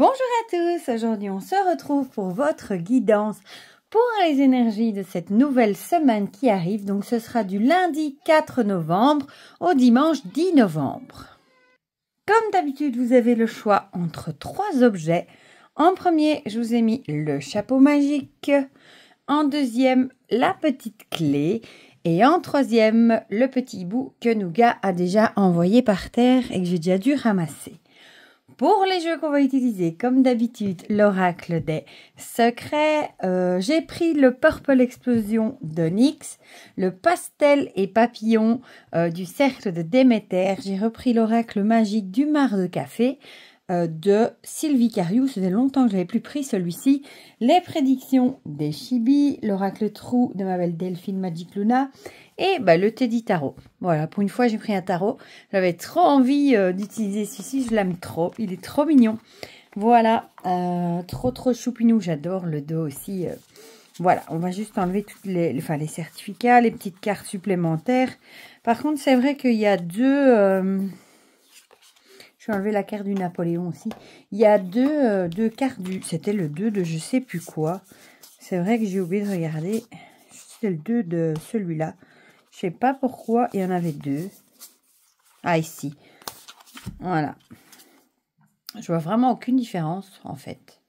Bonjour à tous, aujourd'hui on se retrouve pour votre guidance pour les énergies de cette nouvelle semaine qui arrive. Donc ce sera du lundi 4 novembre au dimanche 10 novembre. Comme d'habitude, vous avez le choix entre 3 objets. En premier, je vous ai mis le chapeau magique. En deuxième, la petite clé. Et en troisième, le petit hibou que Nougat a déjà envoyé par terre et que j'ai déjà dû ramasser. Pour les jeux qu'on va utiliser, comme d'habitude, l'oracle des secrets, j'ai pris le Purple Explosion de NYX, le pastel et papillon du cercle de Déméter. J'ai repris l'oracle magique du mar de café de Sylvie Cariou. Ça faisait longtemps que je n'avais plus pris celui-ci. Les prédictions des Chibi, l'oracle trou de ma belle Delphine Magic Luna. Et le Teddy Tarot. Voilà, pour une fois, j'ai pris un tarot. J'avais trop envie d'utiliser celui-ci. Je l'aime trop. Il est trop mignon. Voilà, trop choupinou. J'adore le dos aussi. Voilà, on va juste enlever toutes les certificats, les petites cartes supplémentaires. Par contre, c'est vrai qu'il y a deux... je vais enlever la carte du Napoléon aussi. Il y a deux cartes du... C'était le 2 de je sais plus quoi. C'est vrai que j'ai oublié de regarder. C'était le 2 de celui-là. Je sais pas pourquoi il y en avait 2. Ah, ici. Voilà. Je vois vraiment aucune différence, en fait.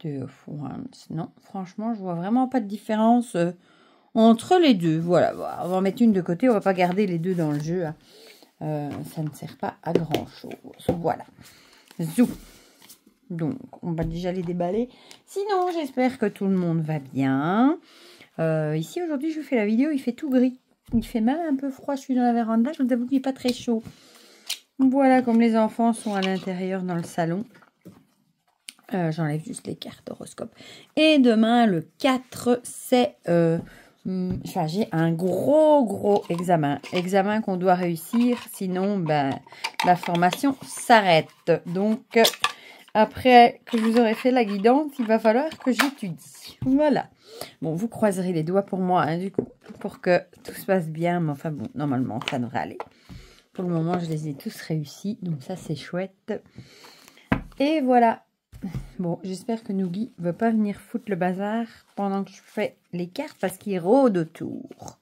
Non, franchement, je vois vraiment pas de différence entre les deux. Voilà, on va en mettre une de côté. On va pas garder les deux dans le jeu. Ça ne sert pas à grand-chose. Voilà. Zou. Donc, on va déjà les déballer. Sinon, j'espère que tout le monde va bien. Ici, aujourd'hui, je vous fais la vidéo, il fait tout gris. Il fait même un peu froid, je suis dans la véranda, je vous avoue qu'il n'est pas très chaud. Voilà, comme les enfants sont à l'intérieur dans le salon. J'enlève juste les cartes horoscope. Et demain, le 4, c'est... j'ai un gros examen. Examen qu'on doit réussir, sinon, la formation s'arrête. Donc... après que je vous aurai fait la guidance, il va falloir que j'étudie. Voilà. Bon, vous croiserez les doigts pour moi, du coup, pour que tout se passe bien. Mais enfin, bon, normalement, ça devrait aller. Pour le moment, je les ai tous réussis. Donc ça, c'est chouette. Et voilà. Bon, j'espère que Nougi ne veut pas venir foutre le bazar pendant que je fais les cartes parce qu'il rôde autour.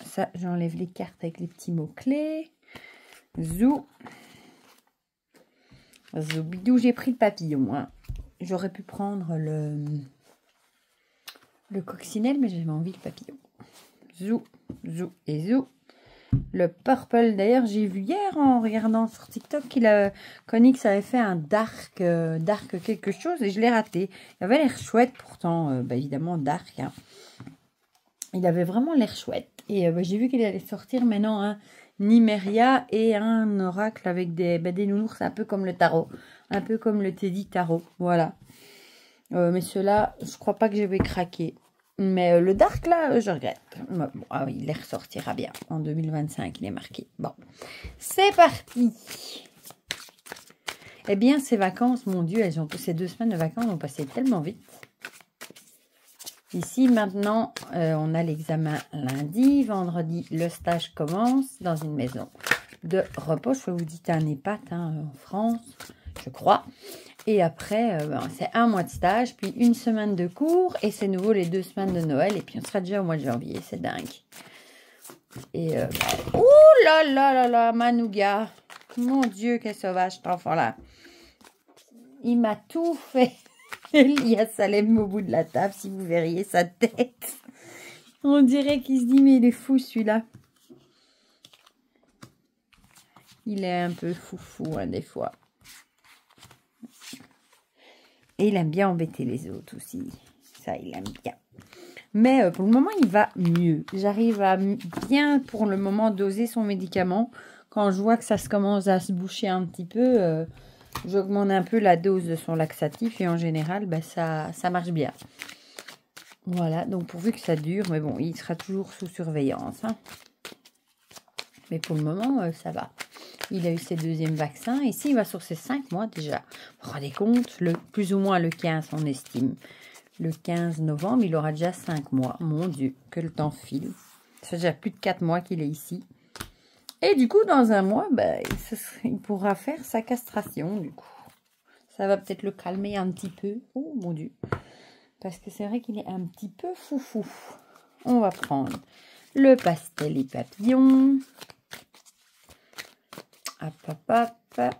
Ça, j'enlève les cartes avec les petits mots-clés. Zou. Zoubidou, j'ai pris le papillon. Hein. J'aurais pu prendre le coccinelle, mais j'avais envie le papillon. Zou et zou. Le purple, d'ailleurs, j'ai vu hier en regardant sur TikTok qu'Onyx avait fait un dark quelque chose et je l'ai raté. Il avait l'air chouette pourtant, évidemment dark. Hein. Il avait vraiment l'air chouette. Et j'ai vu qu'il allait sortir maintenant un Nymeria et un oracle avec des nounours, un peu comme le tarot. Un peu comme le Teddy Tarot. Voilà. Mais ceux-là, je crois pas que je vais craquer. Mais le dark, là, je regrette. Bon, il les ressortira bien. En 2025, il est marqué. Bon, c'est parti. Eh bien, ces vacances, mon Dieu, ces 2 semaines de vacances ont passé tellement vite. Ici, maintenant, on a l'examen lundi. Vendredi, le stage commence dans une maison de repos. Je peux vous dire, un EHPAD en France, je crois. Et après, c'est 1 mois de stage, puis 1 semaine de cours. Et c'est nouveau les 2 semaines de Noël. Et puis, on sera déjà au mois de janvier. C'est dingue. Et, ouh là là, Manouga. Mon Dieu, quel sauvage, cet enfant-là. Il m'a tout fait. Il y a Salem au bout de la table, si vous verriez sa tête. On dirait qu'il se dit, mais il est fou celui-là. Il est un peu foufou, des fois. Et il aime bien embêter les autres aussi. Ça, il aime bien. Mais pour le moment, il va mieux. J'arrive à bien, pour le moment, doser son médicament. Quand je vois que ça commence à se boucher un petit peu... j'augmente un peu la dose de son laxatif et en général, ça marche bien. Voilà, donc pourvu que ça dure, mais bon, il sera toujours sous surveillance. Hein. Mais pour le moment, ça va. Il a eu ses 2e vaccins. Ici, il va sur ses 5 mois déjà. Vous vous rendez compte, plus ou moins le 15, on estime. Le 15 novembre, il aura déjà 5 mois. Mon Dieu, que le temps file. Ça fait déjà plus de 4 mois qu'il est ici. Et du coup, dans 1 mois, il pourra faire sa castration, du coup. Ça va peut-être le calmer un petit peu. Oh mon Dieu. Parce que c'est vrai qu'il est un petit peu foufou. On va prendre le pastel et papillon. Hop, hop, hop.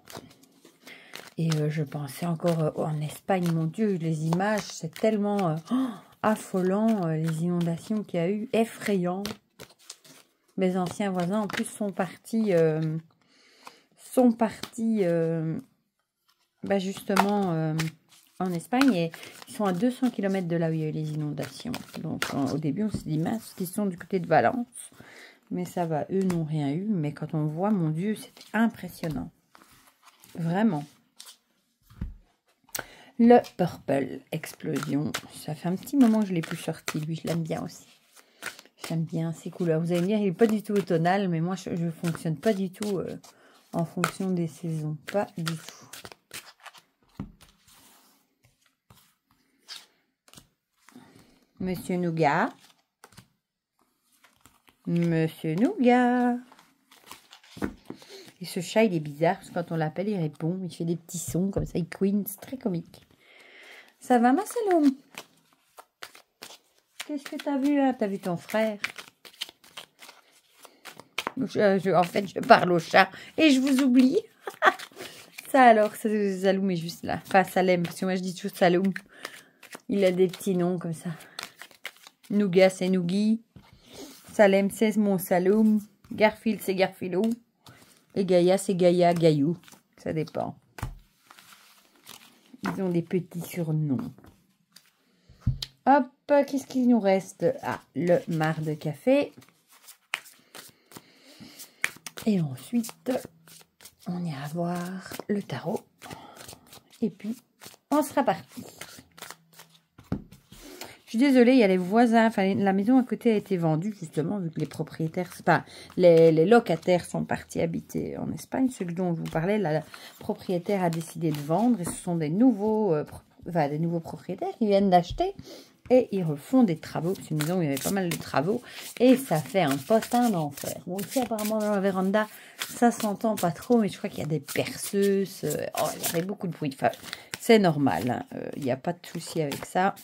Et je pensais encore en Espagne, mon Dieu, les images, c'est tellement affolant, les inondations qu'il y a eu, effrayant. Mes anciens voisins, en plus, sont partis justement en Espagne, et ils sont à 200 km de là où il y a eu les inondations. Donc, au début, on s'est dit, mince, ils sont du côté de Valence. Mais ça va, eux n'ont rien eu. Mais quand on voit, mon Dieu, c'était impressionnant. Vraiment. Le Purple Explosion. Ça fait un petit moment que je ne l'ai plus sorti. Lui, je l'aime bien aussi. J'aime bien ces couleurs. Vous allez me dire, il n'est pas du tout automnal. Mais moi, je ne fonctionne pas du tout en fonction des saisons. Pas du tout. Monsieur Nougat. Monsieur Nougat. Et ce chat, il est bizarre, parce que quand on l'appelle, il répond. Il fait des petits sons comme ça, il couine. C'est très comique. Ça va, ma Salome? Qu'est-ce que t'as vu là? T'as vu ton frère? En fait, je parle au chat et je vous oublie. Ça alors, Saloum est juste là. Enfin, Salem, parce que moi je dis toujours Saloum. Il a des petits noms comme ça. Nougat, c'est Nougui. Salem, c'est mon Saloum. Garfield, c'est Garfilou. Et Gaïa, c'est Gaïa, Gaïou. Ça dépend. Ils ont des petits surnoms. Hop, qu'est-ce qu'il nous reste? Ah, le marc de café. Et ensuite, on ira voir le tarot. Et puis, on sera parti. Je suis désolée, il y a les voisins. Enfin, la maison à côté a été vendue, justement, vu que les propriétaires, enfin, les locataires sont partis habiter en Espagne. Celui dont je vous parlais, la propriétaire a décidé de vendre. Et ce sont des nouveaux propriétaires qui viennent d'acheter. Et ils refont des travaux. C'est une maison où il y avait pas mal de travaux. Et ça fait un potin d'enfer. Bon, ici, apparemment, dans la véranda, ça s'entend pas trop. Mais je crois qu'il y a des perceuses. Il y avait beaucoup de bruit. Enfin, c'est normal. Hein. Il n'y a pas de souci avec ça.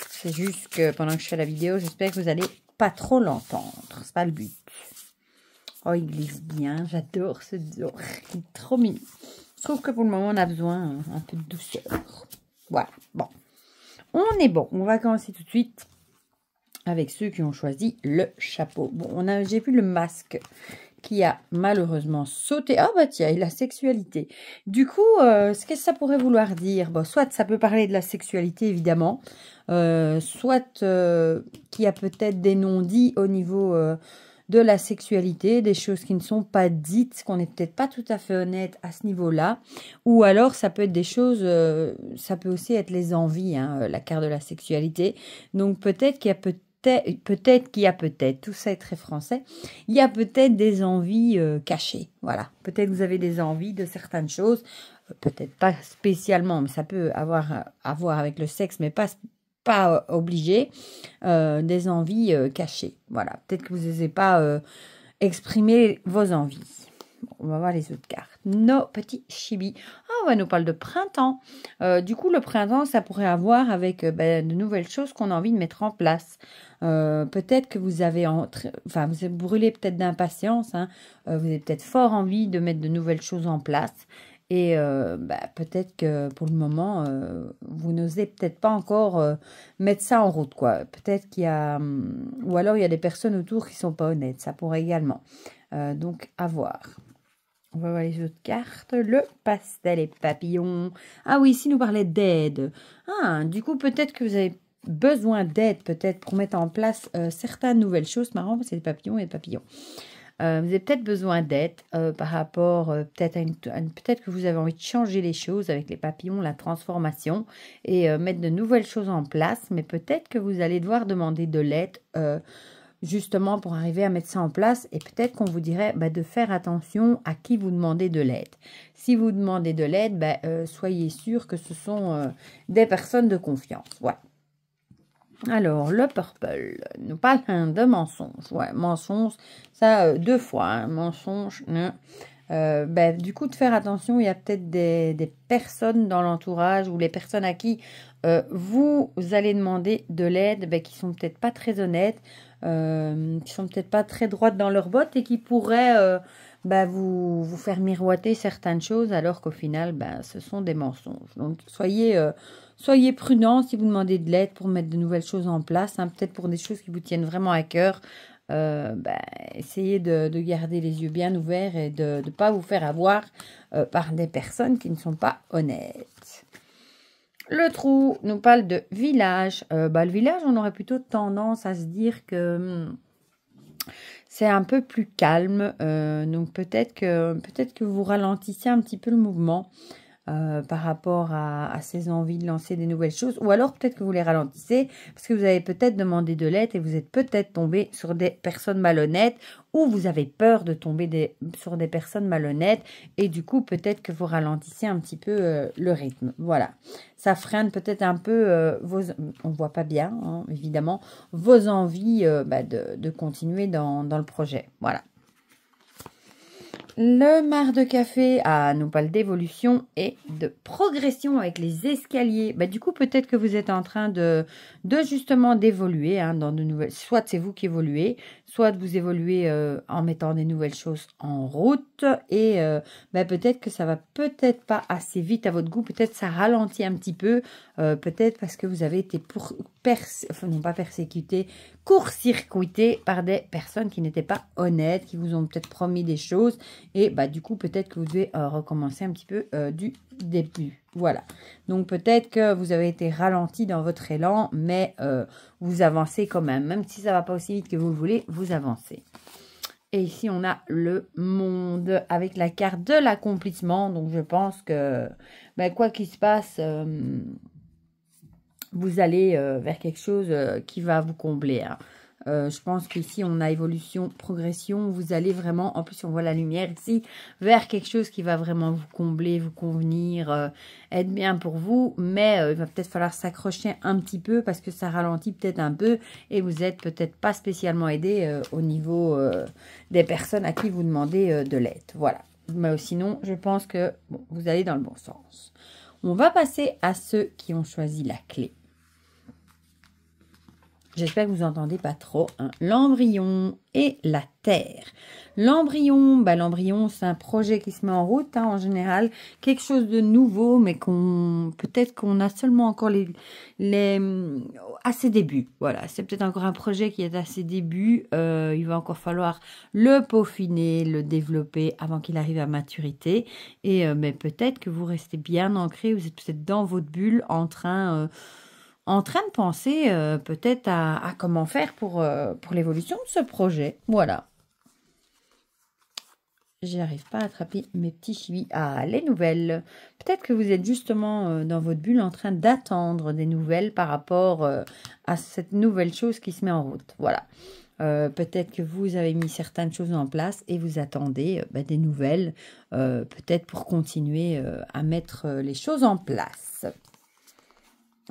C'est juste que pendant que je fais la vidéo, j'espère que vous allez pas trop l'entendre. C'est pas le but. Oh, il glisse bien. J'adore ce dos. Il est trop mignon. Je trouve que pour le moment, on a besoin un peu de douceur. Voilà. Bon. On est bon. On va commencer tout de suite avec ceux qui ont choisi le chapeau. Bon, j'ai vu le masque qui a malheureusement sauté. Ah bah tiens, et la sexualité. Du coup, qu'est-ce que ça pourrait vouloir dire? Bon, soit ça peut parler de la sexualité, évidemment. Soit qu'il y a peut-être des non-dits au niveau de la sexualité, des choses qui ne sont pas dites, qu'on n'est peut-être pas tout à fait honnête à ce niveau-là. Ou alors, ça peut être des choses, ça peut aussi être les envies, hein, la carte de la sexualité. Donc, peut-être qu'il y a peut-être, tout ça est très français, il y a peut-être des envies cachées, voilà. Peut-être vous avez des envies de certaines choses, peut-être pas spécialement, mais ça peut avoir à voir avec le sexe, mais pas obligé, des envies cachées, voilà. Peut-être que vous n'osez pas exprimer vos envies. Bon, on va voir les autres cartes. Nos petits chibis. Ah, on va nous parler de printemps. Du coup, le printemps, ça pourrait avoir avec de nouvelles choses qu'on a envie de mettre en place. Peut-être que vous avez vous êtes brûlé peut-être d'impatience. Hein. Vous avez peut-être fort envie de mettre de nouvelles choses en place. Et peut-être que pour le moment, vous n'osez peut-être pas encore mettre ça en route, quoi. Peut-être qu'il y a... ou alors, il y a des personnes autour qui ne sont pas honnêtes. Ça pourrait également. Donc, à voir. On va voir les autres cartes. Le pastel et papillon. Ah oui, ici, nous parlait d'aide. Ah, du coup, peut-être que vous avez besoin d'aide, peut-être, pour mettre en place certaines nouvelles choses. Marrant, parce que c'est des papillons et des papillons. Vous avez peut-être besoin d'aide par rapport peut-être peut-être que vous avez envie de changer les choses avec les papillons, la transformation et mettre de nouvelles choses en place. Mais peut-être que vous allez devoir demander de l'aide justement pour arriver à mettre ça en place, et peut-être qu'on vous dirait de faire attention à qui vous demandez de l'aide. Si vous demandez de l'aide, soyez sûr que ce sont des personnes de confiance. Voilà. Alors, le purple nous parle de mensonge. Ouais, mensonge, ça 2 fois. Hein, mensonge, Du coup, de faire attention, il y a peut-être des personnes dans l'entourage ou les personnes à qui vous allez demander de l'aide, qui sont peut-être pas très honnêtes, qui sont peut-être pas très droites dans leurs bottes et qui pourraient vous faire miroiter certaines choses alors qu'au final, ce sont des mensonges. Donc, soyez prudents si vous demandez de l'aide pour mettre de nouvelles choses en place, hein, peut-être pour des choses qui vous tiennent vraiment à cœur. Essayez de garder les yeux bien ouverts et de ne pas vous faire avoir par des personnes qui ne sont pas honnêtes. Le trou nous parle de village. Le village, on aurait plutôt tendance à se dire que c'est un peu plus calme. Donc peut-être que vous ralentissez un petit peu le mouvement. Par rapport à ces envies de lancer des nouvelles choses, ou alors peut-être que vous les ralentissez parce que vous avez peut-être demandé de l'aide et vous êtes peut-être tombé sur des personnes malhonnêtes, ou vous avez peur de tomber sur des personnes malhonnêtes et du coup peut-être que vous ralentissez un petit peu le rythme. Voilà, ça freine peut-être un peu on voit pas bien, hein, évidemment, vos envies de continuer dans le projet. Voilà. Le marc de café nous parle d'évolution et de progression avec les escaliers. Du coup, peut-être que vous êtes en train de justement d'évoluer dans de nouvelles. Soit c'est vous qui évoluez, soit vous évoluez en mettant des nouvelles choses en route. Et peut-être que ça va peut-être pas assez vite à votre goût. Peut-être ça ralentit un petit peu. Peut-être parce que vous avez été court-circuité par des personnes qui n'étaient pas honnêtes, qui vous ont peut-être promis des choses. Et du coup, peut-être que vous devez recommencer un petit peu du début. Voilà. Donc, peut-être que vous avez été ralenti dans votre élan, mais vous avancez quand même. Même si ça ne va pas aussi vite que vous le voulez, vous avancez. Et ici, on a le monde avec la carte de l'accomplissement. Donc, je pense que quoi qu'il se passe, vous allez vers quelque chose qui va vous combler. Hein. Je pense qu'ici, on a évolution, progression. Vous allez vraiment, en plus, on voit la lumière ici, vers quelque chose qui va vraiment vous combler, vous convenir, être bien pour vous. Mais il va peut-être falloir s'accrocher un petit peu parce que ça ralentit peut-être un peu et vous n'êtes peut-être pas spécialement aidé au niveau des personnes à qui vous demandez de l'aide. Voilà. Mais sinon, je pense que vous allez dans le bon sens. On va passer à ceux qui ont choisi la clé. J'espère que vous n'entendez pas trop. Hein. L'embryon et la terre. L'embryon, l'embryon, c'est un projet qui se met en route, en général. Quelque chose de nouveau, mais peut-être qu'on a seulement encore à ses débuts. Voilà, c'est peut-être encore un projet qui est à ses débuts. Il va encore falloir le peaufiner, le développer avant qu'il arrive à maturité. Et mais peut-être que vous restez bien ancré, vous êtes peut-être dans votre bulle en train de penser peut-être à comment faire pour l'évolution de ce projet. Voilà. Je n'arrive pas à attraper mes petits chivis. Ah, les nouvelles. Peut-être que vous êtes justement dans votre bulle en train d'attendre des nouvelles par rapport à cette nouvelle chose qui se met en route. Voilà. Peut-être que vous avez mis certaines choses en place et vous attendez des nouvelles, peut-être pour continuer à mettre les choses en place.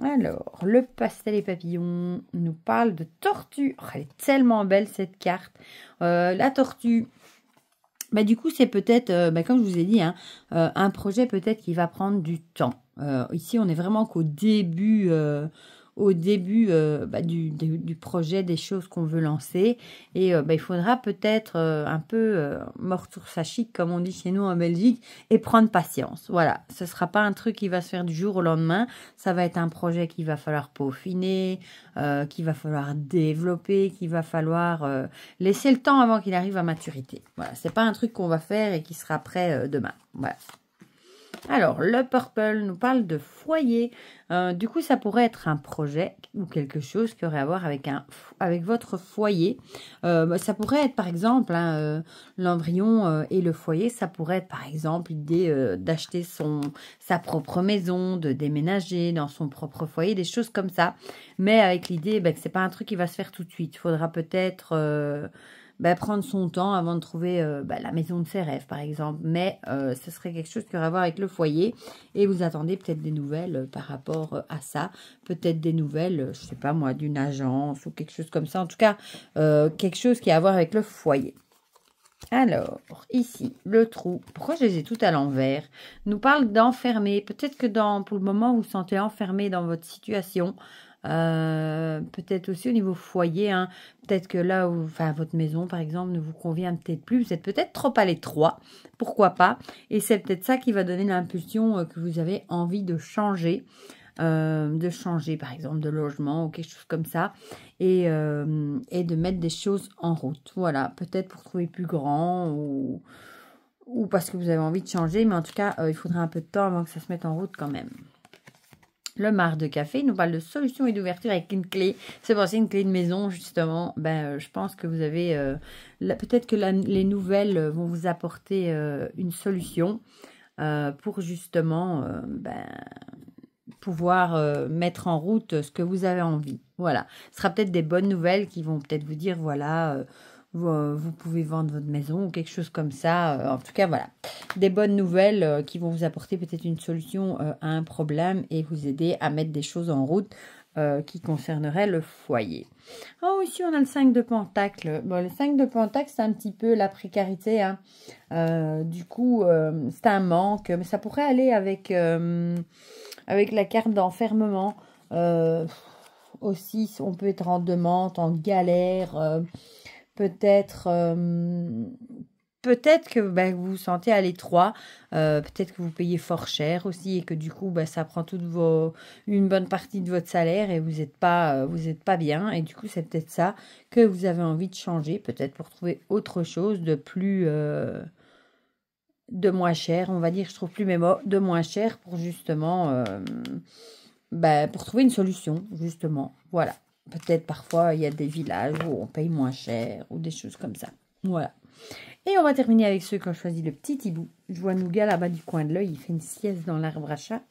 Alors, le pastel et papillon nous parle de tortue. Oh, elle est tellement belle cette carte. La tortue, du coup, c'est peut-être, comme je vous ai dit, un projet peut-être qui va prendre du temps. Ici, on est vraiment qu'au début, du projet, des choses qu'on veut lancer. Et il faudra peut-être un peu mortur sa chic, comme on dit chez nous en Belgique, et prendre patience. Voilà, ce ne sera pas un truc qui va se faire du jour au lendemain. Ça va être un projet qu'il va falloir peaufiner, qu'il va falloir développer, qu'il va falloir laisser le temps avant qu'il arrive à maturité. Voilà, c'est pas un truc qu'on va faire et qui sera prêt demain. Voilà. Alors, le purple nous parle de foyer. Du coup, ça pourrait être un projet ou quelque chose qui aurait à voir avec votre foyer. Ça pourrait être, par exemple, l'embryon et le foyer. Ça pourrait être, par exemple, l'idée d'acheter sa propre maison, de déménager dans son propre foyer, des choses comme ça. Mais avec l'idée que c'est pas un truc qui va se faire tout de suite. Il faudra peut-être prendre son temps avant de trouver la maison de ses rêves, par exemple. Mais ce serait quelque chose qui aurait à voir avec le foyer. Et vous attendez peut-être des nouvelles par rapport à ça. Peut-être des nouvelles, je sais pas moi, d'une agence ou quelque chose comme ça. En tout cas, quelque chose qui a à voir avec le foyer. Alors, ici, le trou. Pourquoi je les ai toutes à l'envers? Nous parle d'enfermer. Peut-être que pour le moment, vous vous sentez enfermé dans votre situation. Peut-être aussi au niveau foyer. Hein. Peut-être que là, enfin, votre maison, par exemple, ne vous convient peut-être plus. Vous êtes peut-être trop à l'étroit. Pourquoi pas? Et c'est peut-être ça qui va donner l'impulsion que vous avez envie de changer. Par exemple de logement ou quelque chose comme ça et de mettre des choses en route. Voilà, peut-être pour trouver plus grand ou parce que vous avez envie de changer, mais en tout cas, il faudra un peu de temps avant que ça se mette en route quand même. Le marc de café, il nous parle de solution et d'ouverture avec une clé. C'est pour ça une clé de maison, justement. Je pense que vous avez... peut-être que les nouvelles vont vous apporter une solution pour justement... pouvoir mettre en route ce que vous avez envie. Voilà. Ce sera peut-être des bonnes nouvelles qui vont peut-être vous dire, voilà, vous pouvez vendre votre maison ou quelque chose comme ça. En tout cas, voilà. Des bonnes nouvelles qui vont vous apporter peut-être une solution à un problème et vous aider à mettre des choses en route qui concerneraient le foyer. Oh, ici, on a le 5 de Pentacle. Bon, le 5 de Pentacle, c'est un petit peu la précarité. Hein. Du coup, c'est un manque. Mais ça pourrait aller avec la carte d'enfermement. Aussi, on peut être en demande, en galère. Peut-être que vous vous sentez à l'étroit. Peut-être que vous payez fort cher aussi et que du coup, ça prend une bonne partie de votre salaire et vous n'êtes pas bien. Et du coup, c'est peut-être ça que vous avez envie de changer. Peut-être pour trouver autre chose de plus... de moins cher, on va dire, je trouve plus mes mots, de moins cher pour justement, pour trouver une solution, justement. Voilà. Peut-être parfois, il y a des villages où on paye moins cher ou des choses comme ça. Voilà. Et on va terminer avec ceux qui ont choisi le petit hibou. Je vois Nougat là-bas du coin de l'œil, il fait une sieste dans l'arbre à chat.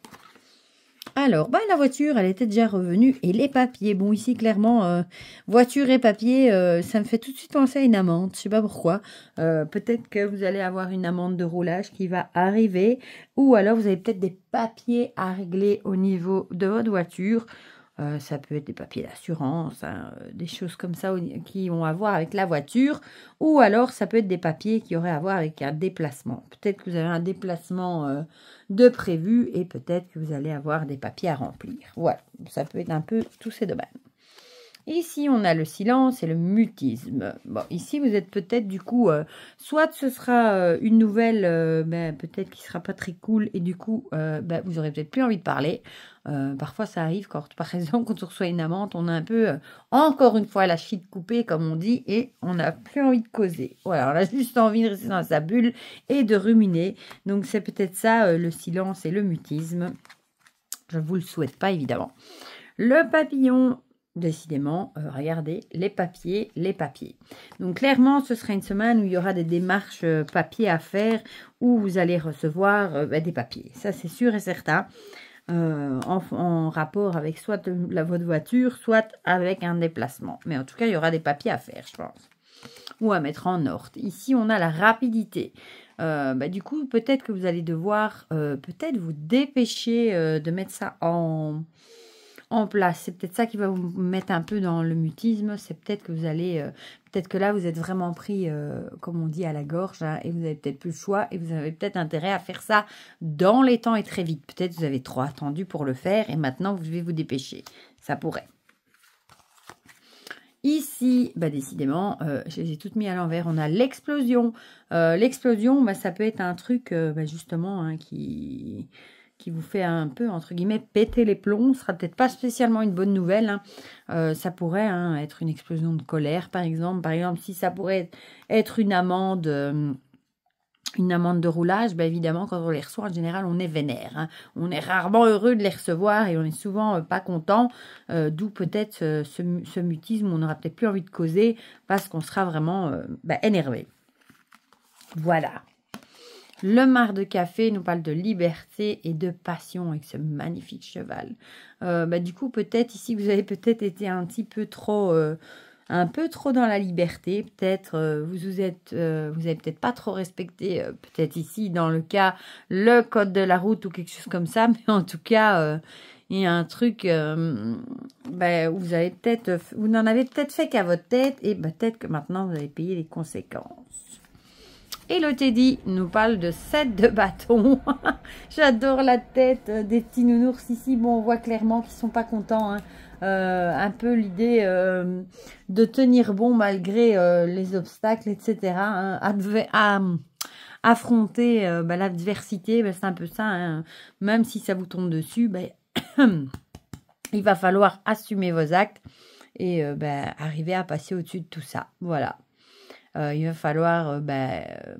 Alors, la voiture, elle était déjà revenue. Et les papiers, bon, ici, clairement, voiture et papier, ça me fait tout de suite penser à une amende. Je sais pas pourquoi. Peut-être que vous allez avoir une amende de roulage qui va arriver. Ou alors, vous avez peut-être des papiers à régler au niveau de votre voiture. Ça peut être des papiers d'assurance, hein, des choses comme ça qui ont à voir avec la voiture. Ou alors, ça peut être des papiers qui auraient à voir avec un déplacement. Peut-être que vous avez un déplacement de prévu et peut-être que vous allez avoir des papiers à remplir. Voilà, ça peut être un peu tous ces domaines. Ici, on a le silence et le mutisme. Bon, ici, vous êtes peut-être du coup, soit ce sera une nouvelle, peut-être qui sera pas très cool et du coup, vous aurez peut-être plus envie de parler. Parfois, ça arrive quand, par exemple, quand on reçoit une amende, on a un peu, encore une fois, la chic coupée, comme on dit, et on n'a plus envie de causer. Voilà, on a juste envie de rester dans sa bulle et de ruminer. Donc, c'est peut-être ça, le silence et le mutisme. Je ne vous le souhaite pas, évidemment. Le papillon... Décidément, regardez, les papiers. Donc, clairement, ce sera une semaine où il y aura des démarches papier à faire, où vous allez recevoir des papiers. Ça, c'est sûr et certain, en rapport avec soit votre voiture, soit avec un déplacement. Mais en tout cas, il y aura des papiers à faire, je pense. Ou à mettre en ordre. Ici, on a la rapidité. Du coup, peut-être que vous allez devoir peut-être vous dépêcher de mettre ça en place. C'est peut-être ça qui va vous mettre un peu dans le mutisme. C'est peut-être que vous allez... peut-être que là, vous êtes vraiment pris, comme on dit, à la gorge. Hein, et vous avez peut-être plus le choix. Et vous avez peut-être intérêt à faire ça dans les temps et très vite. Peut-être que vous avez trop attendu pour le faire. Et maintenant, vous devez vous dépêcher. Ça pourrait. Ici, décidément, je les ai toutes mis à l'envers. On a l'explosion. L'explosion, ça peut être un truc, justement, hein, qui vous fait un peu, entre guillemets, péter les plombs. Ce sera peut-être pas spécialement une bonne nouvelle. Hein. Ça pourrait être une explosion de colère, par exemple. Par exemple, si ça pourrait être une amende de roulage, évidemment, quand on les reçoit, en général, on est vénère. Hein. On est rarement heureux de les recevoir et on est souvent pas content. D'où peut-être ce mutisme, on n'aura peut-être plus envie de causer parce qu'on sera vraiment énervé. Voilà. Le marc de café nous parle de liberté et de passion avec ce magnifique cheval. Du coup, peut-être ici, vous avez peut-être été un petit peu trop... un peu trop dans la liberté, peut-être vous avez peut-être pas trop respecté, peut-être ici dans le cas le code de la route ou quelque chose comme ça, mais en tout cas il y a un truc où vous n'en avez peut-être fait qu'à votre tête et peut-être que maintenant vous allez payer les conséquences. Et le Teddy nous parle de 7 de bâton. J'adore la tête des petits nounours ici. Bon, on voit clairement qu'ils sont pas contents. Hein. Un peu l'idée de tenir bon malgré les obstacles, etc. Hein. Affronter l'adversité, c'est un peu ça. Hein. Même si ça vous tombe dessus, il va falloir assumer vos actes et arriver à passer au-dessus de tout ça. Voilà. Il va falloir,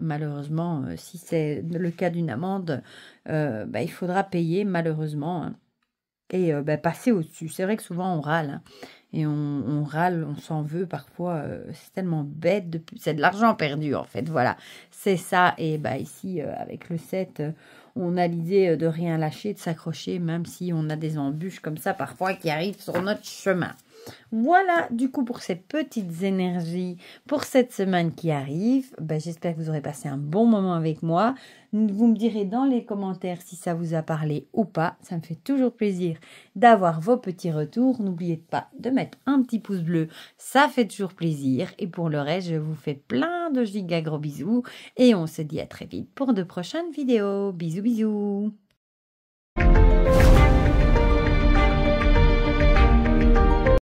malheureusement, si c'est le cas d'une amende, il faudra payer, malheureusement, hein, et passer au-dessus. C'est vrai que souvent, on râle, hein, et on râle, on s'en veut parfois. C'est tellement bête, c'est de l'argent perdu, en fait. Voilà, c'est ça. Et ici, avec le 7, on a l'idée de rien lâcher, de s'accrocher, même si on a des embûches comme ça, parfois, qui arrivent sur notre chemin. Voilà, du coup, pour ces petites énergies, pour cette semaine qui arrive, j'espère que vous aurez passé un bon moment avec moi. Vous me direz dans les commentaires si ça vous a parlé ou pas. Ça me fait toujours plaisir d'avoir vos petits retours. N'oubliez pas de mettre un petit pouce bleu, ça fait toujours plaisir. Et pour le reste, je vous fais plein de giga gros bisous. Et on se dit à très vite pour de prochaines vidéos. Bisous, bisous.